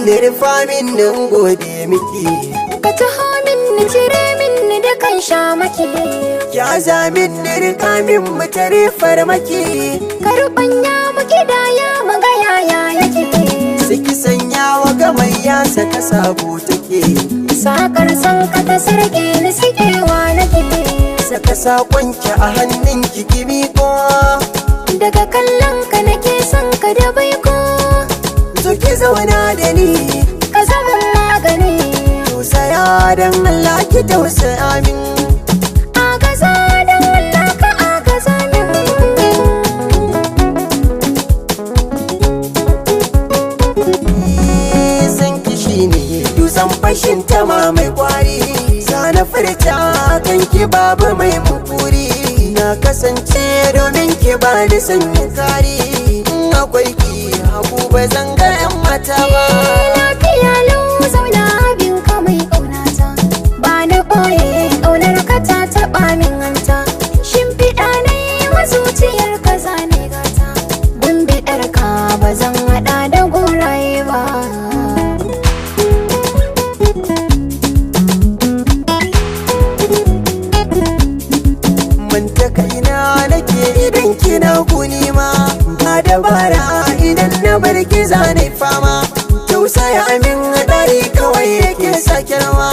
da rufa min nan gode miki, ka taho min na cire min da kan sha maki, ki aza min na rika min mutare farmaki, ka rubanya mu kidaya mu ga yaya yake, saki sanya wa gamayya saka sabo take, sakar san ka ta sarke ni sikewa nake, saka sakonki a hannunki ki miƙo, daga kallon ka nake son ka da baiko, zo ki zauna da ni ka zama magani, tausaya don Allah ki tausaya min, agaza don Allah ka agaza min, san ki shine dutsen fashin tama mai kwari, sana furta kan ki babu mai mukuri, na kasance domin ki ba ni sanya kari, akwai ki haku ba zan ga 'yan mata ba. lafiya lau zauna abin ka mai ƙaunata, ba na ɓoye ƙaunar ka ta taɓa min hanta, shimfiɗa na yi wa zuciyar ka zane gata, gumbiɗar ka ba zan haɗa da goraye ba. Manta kaina nake idan kina guni ma, ba dabara idan na bar ki zane fama, tausaya min ɗari kawai yake sake rawa.